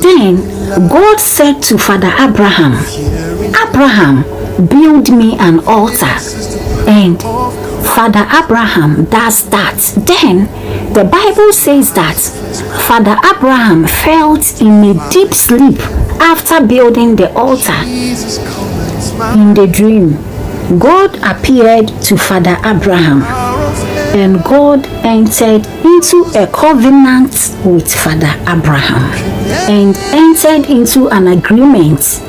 Then God said to Father Abraham, Abraham, build me an altar. And Father Abraham does that. Then the Bible says that Father Abraham felt in a deep sleep after building the altar. In the dream, God appeared to Father Abraham, and God entered into a covenant with Father Abraham and entered into an agreement.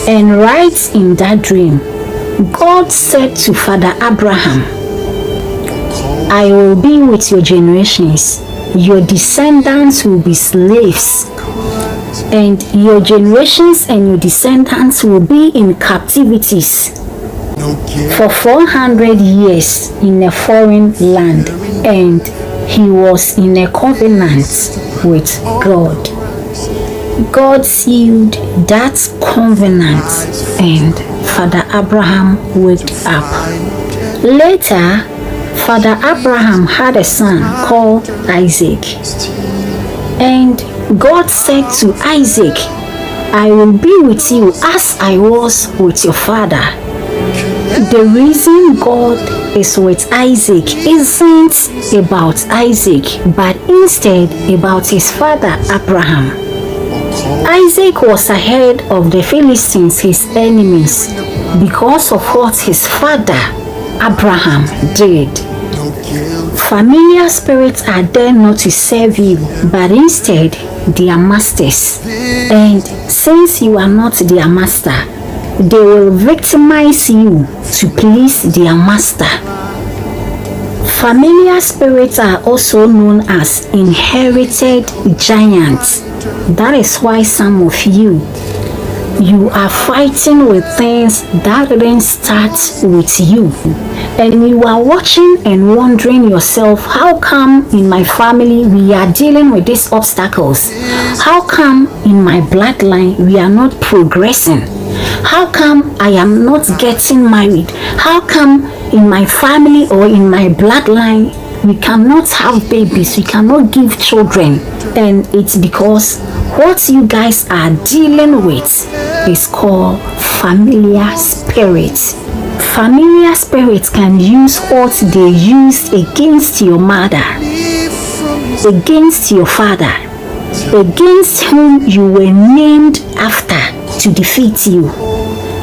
And right in that dream, God said to Father Abraham, I will be with your generations. Your descendants will be slaves, and your generations and your descendants will be in captivities for 400 years in a foreign land. And he was in a covenant with God. God sealed that covenant, and Father Abraham waked up. Later, Father Abraham had a son called Isaac. And God said to Isaac, I will be with you as I was with your father. The reason God is with Isaac isn't about Isaac, but instead about his father Abraham. Isaac was ahead of the Philistines, his enemies, because of what his father Abraham did. Familiar spirits are there not to serve you, but instead their masters. And since you are not their master, they will victimize you to please their master. Familiar spirits are also known as inherited giants. That is why some of you are fighting with things that didn't start with you. And you are watching and wondering yourself, how come in my family we are dealing with these obstacles? How come in my bloodline we are not progressing? How come I am not getting married? How come in my family or in my bloodline we cannot have babies, we cannot give children? And it's because what you guys are dealing with is called familiar spirits. Familiar spirits can use what they used against your mother, against your father, against whom you were named after to defeat you.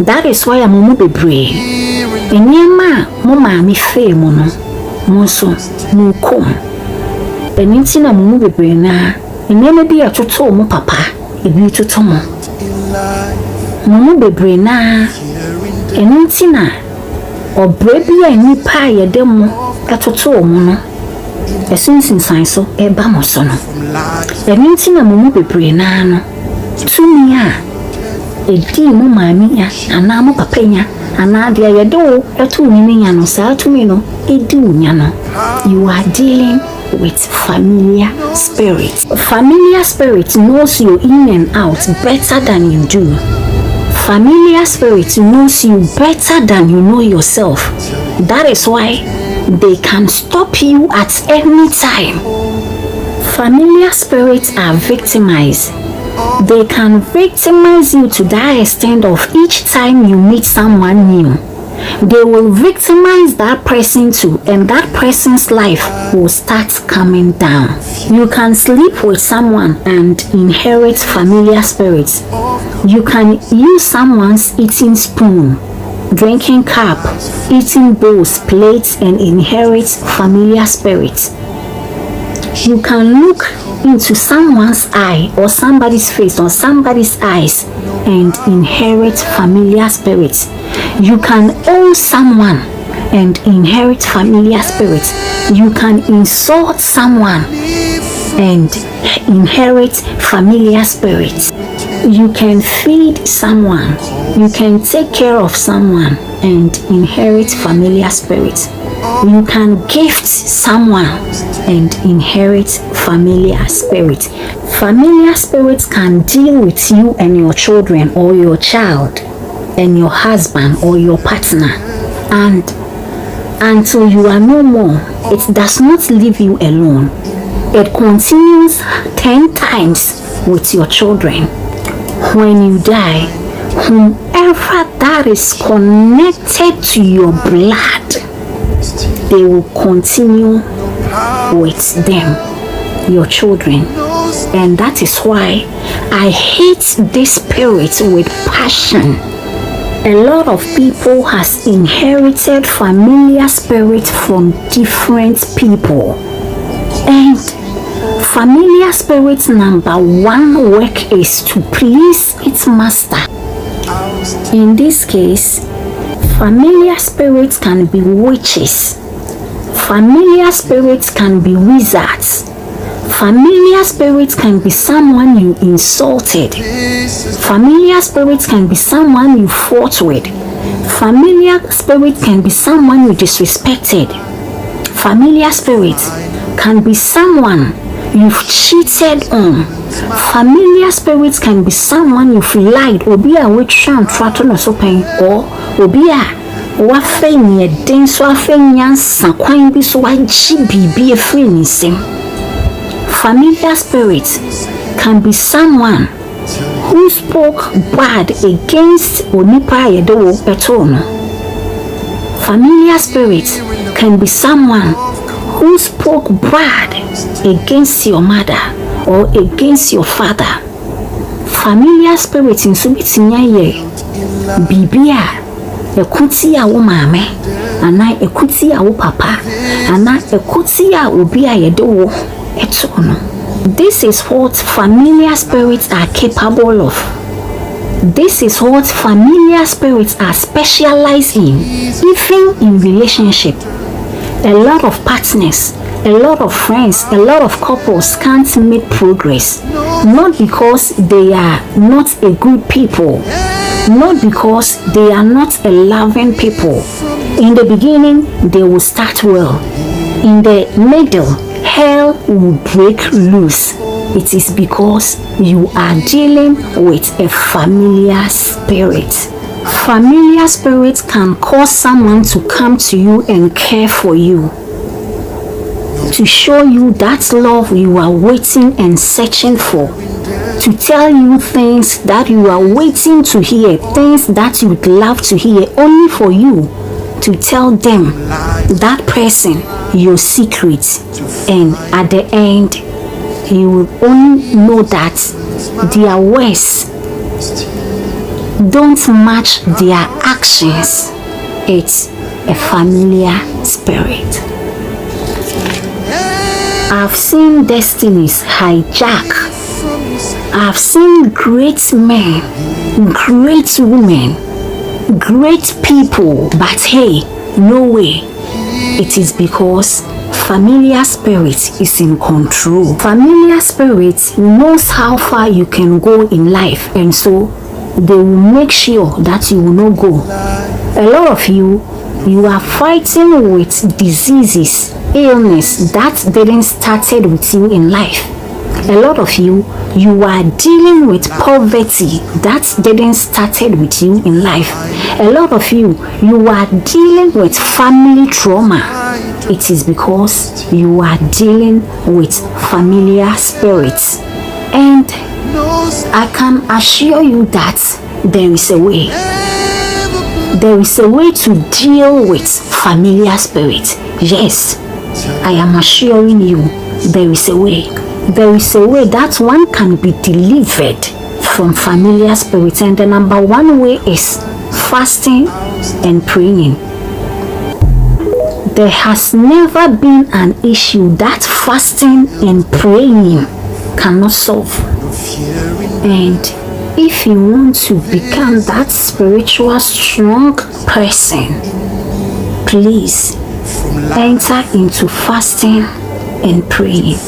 That is why I'm a bebre. Enyema mo maami fe mo no mo so mo kom. Eninti na mo bebre na enyema bi atoto mo papa ebi toto mo. Mo bebre na eninti na obre bi a nipa yede mo atoto mo no. Esinsinsan so eba mo so no. Eninti na mo bebre na no. Tumi a edi mo maami ya ana mo papa nya ana dia yedo etu ni nya no sa tumi no edi nya no. You are dealing with familiar spirits. Familiar spirit knows you in and out better than you do. Familiar spirit knows you better than you know yourself. That is why they can stop you at any time. Familiar spirits are victimized. They can victimize you to that extent of each time you meet someone new. They will victimize that person too, and that person's life will start coming down. You can sleep with someone and inherit familiar spirits. You can use someone's eating spoon, drinking cup, eating bowls, plates, and inherit familiar spirits. You can look into someone's eye or somebody's face or somebody's eyes and inherit familiar spirits. You can own someone and inherit familiar spirits. You can insult someone and inherit familiar spirits. You can feed someone. You can take care of someone and inherit familiar spirits. You can gift someone and inherit familiar spirits. Familiar spirits can deal with you and your children or your child and your husband or your partner, and until you are no more, it does not leave you alone. It continues 10 times with your children. When you die, whomever that is connected to your blood, they will continue with them, your children. And that is why I hate this spirit with passion. A lot of people has inherited familiar spirits from different people. And familiar spirit's number one work is to please its master. In this case, familiar spirits can be witches. Familiar spirits can be wizards. Familiar spirits can be someone you insulted. Familiar spirits can be someone you fought with. Familiar spirit can be someone you disrespected. Familiar spirit can be someone you've cheated on. Familiar spirits can be someone you've lied. Obi a wetran trato no so pen, or obi a wafe ni eden so afe nyansa kwan bi so waji bibi efri ni nsem. Familiar spirit can be someone who spoke bad against onipa yedo etono. Familiar spirit can be someone who spoke bad against your mother or against your father. Familiar spirit in subitinya ye bibia ekuti ya wo mame ana ekuti ya wo papa ana ekuti ya obi a yedo etono. This is what familiar spirits are capable of. This is what familiar spirits are specialized in, even in relationship. A lot of partners, a lot of friends, a lot of couples can't make progress, not because they are not a good people, not because they are not a loving people. In the beginning, they will start well. In the middle, hell will break loose. It is because you are dealing with a familiar spirit. Familiar spirits can cause someone to come to you and care for you, to show you that love you are waiting and searching for, to tell you things that you are waiting to hear, things that you would love to hear, only for you to tell them, that person, your secret. And at the end, you will only know that their words don't match their actions. It's a familiar spirit. I've seen destinies hijack. I've seen great men, great women, great people, but hey, no way. It is because familiar spirit is in control. Familiar spirit knows how far you can go in life, and so they will make sure that you will not go. A lot of you are fighting with diseases, illness that didn't started with you in life. A lot of you are dealing with poverty that didn't started with you in life. A lot of you are dealing with family trauma. It is because you are dealing with familiar spirits. And I can assure you that there is a way. There is a way to deal with familiar spirits. Yes, I am assuring you there is a way. There is a way that one can be delivered from familiar spirits, and the number one way is fasting and praying. There has never been an issue that fasting and praying cannot solve. And if you want to become that spiritual strong person, please enter into fasting and praying.